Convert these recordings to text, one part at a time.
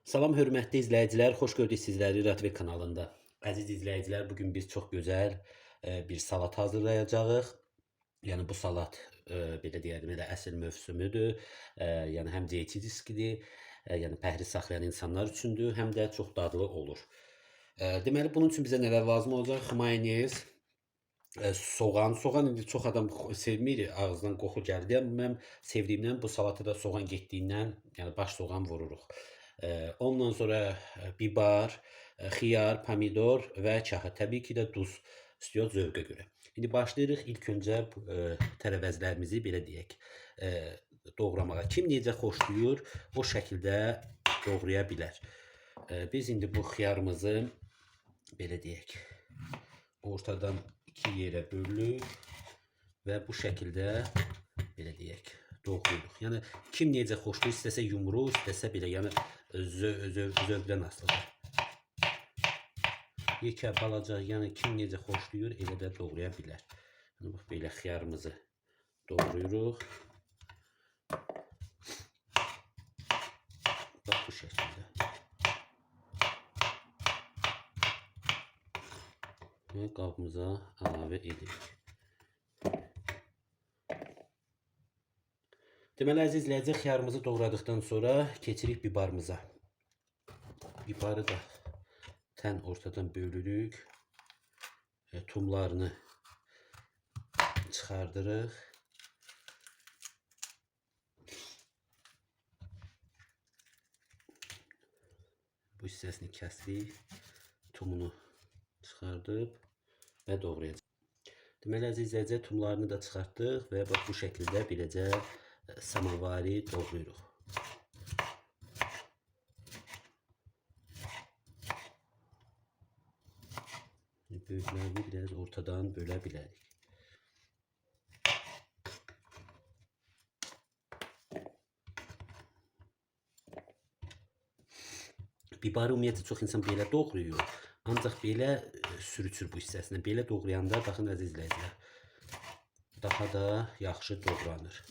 Salam hörmətli izləyicilər, xoş gördük sizləri Ratve kanalında. Əziz izləyicilər, bugün biz çox gözəl bir salat hazırlayacağıq. Yəni bu salat belə deyəlim, elə əsl mövsümüdür. Yəni həm dietetikdir, yəni pəhriz saxlayan insanlar üçündür, həm də çox dadlı olur. Deməli bunun üçün bizə nələr lazım olacaq? Mayonez, soğan. Soğan indi çox adam sevmir, ağızdan qoxu gəldi. Amma mən sevdiyimdən bu salatada soğan getdiyindən, yəni baş soğan vururuq. Ondan sonra bibar, xiyar, pomidor və kahı. Təbii ki də duz istiyor zövqə görə. İndi başlayırıq ilk öncə tərəvəzlərimizi belə deyək, doğramağa. Kim necə xoşlayır, o şəkildə doğraya bilər. Biz indi bu xiyarımızı belə deyək, ortadan iki yerə bölürük və bu şəkildə belə deyək, doğrayırıq. Yəni kim necə xoşlayır, istəsə yumru, istəsə belə, yəni zövqdən asılıdır. Yekə balaca, yəni kim necə xoşlayır, elə də doğraya bilər. Yəni bax belə xiyarımızı doğrayırıq. Bax bu şəkildə. Və qabımıza əlavə edirik. Deməli, əziz izləyicilər, xiyarımızı doğradıqdan sonra keçirik bibarımıza. Bibarı da tən ortadan bölürük. Tumlarını çıxardırıq. Bu hissəsini kəsirik. Tumunu çıxardıb və doğrayacağıq. Deməli, əziz izləyicilər, tumlarını da çıxartdıq və bax bu şəkildə beləcə samavari doğrayırıq. Böyüklərini biraz ortadan bölə bilərik. Bibarı ümumiyyətlə çox insan belə doğrayır, ancaq belə sürüçür bu hissəsini. Belə doğrayanda, baxın əziz izləyicilər, daha da yaxşı doğranır.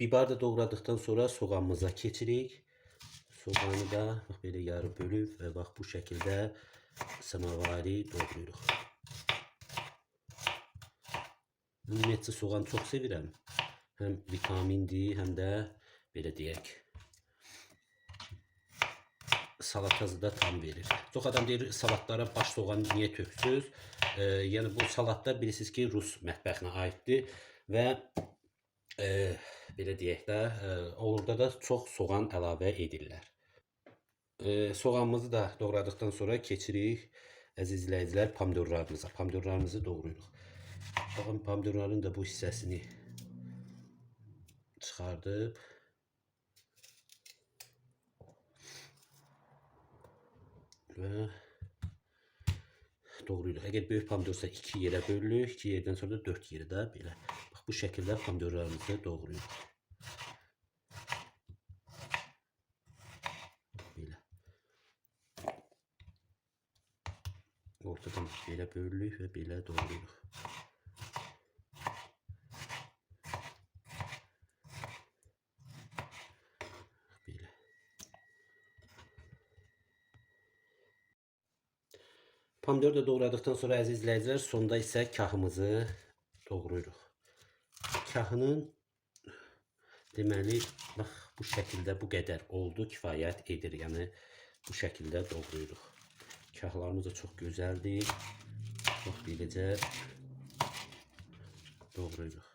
Bibarı da doğradıqdan sonra soğanımıza keçirik. Soğanı da bax belə yarı bölüb və bax bu şəkildə samavari doğrayırıq. Ümumiyyətcə soğan çox sevirəm. Həm vitamindir, həm də belə deyək, salatası da tam verir. Çox adam deyir, salatlara baş soğan niyə töksüz? Yəni bu salatlar bilirsiniz ki, Rus mətbəxinə aiddir və belə deyək də, orada da çox soğan əlavə edirlər. Soğanımızı da doğradıqdan sonra keçirik, əziz izləyicilər, pomidorlarımıza. Pomidorlarımızı doğrayırıq. Baxın, pomidorların da bu hissəsini çıxardıb və doğrayırıq. Əgər böyük pomidorsa 2 yerə bölürük, 2 yerdən sonra da 4 yerə də belə. Bax bu şəkildə pomidorlarımızı doğrayırıq. Belə. Ortadan belə bölürük və belə doğrayırıq. Belə. Pomidor da doğradıqdan sonra əziz izləyicilər, sonda isə kahımızı doğrayırıq. Kahının deməli, bax bu şəkildə bu qədər oldu, kifayət edir. Yəni bu şəkildə doğrayırıq. Kahlarımız da çox gözəldir. Bax beləcə doğrayırıq.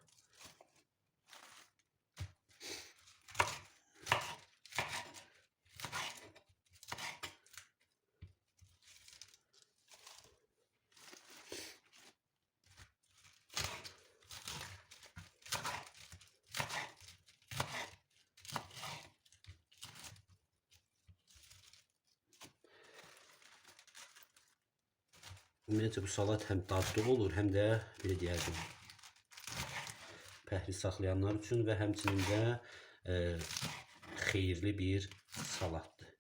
Ümumiyyətcə bu salat həm dadlı olur, həm də belə deyərdim, pəhriz saxlayanlar üçün və həmçinin də xeyirli bir salatdır.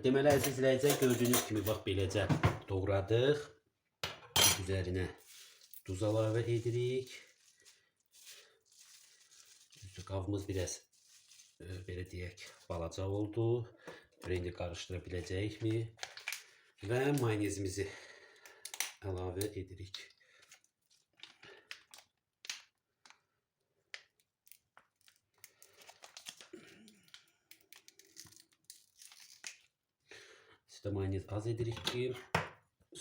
Deməli əziz izləyicilər, gördüyünüz kimi bax beləcə doğradıq. Üzərinə duz əlavə edirik. Qabımız biraz belə deyək balaca oldu. İndi qarışdıra biləcəyikmi? Və mayonezimizi əlavə edirik. İşte mayonez az edirik ki,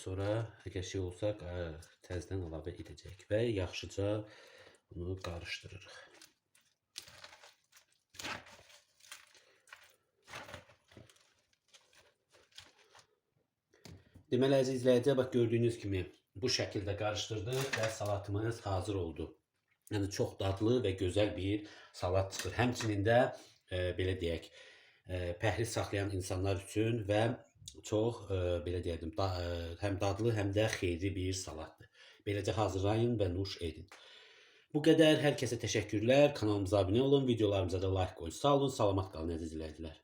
sonra əgər şey olsa təzədən əlavə edəcək və yaxşıca bunu qarışdırırıq. Deməli əziz izləyicilər, bax gördüyünüz kimi bu şəkildə qarışdırdıq və salatımız hazır oldu. Yəni çox dadlı və gözəl bir salat çıxır. Həmçinin də belə deyək, pəhriz saxlayan insanlar üçün və çox belə deyərdim, həm dadlı, həm də xeyirli bir salatdır. Beləcə hazırlayın və nuş edin. Bu qədər. Hər kəsə təşəkkürlər. Kanalımıza abunə olun, videolarımıza da like qoyun. Sağ olun, salamat qalın əziz izləyicilər.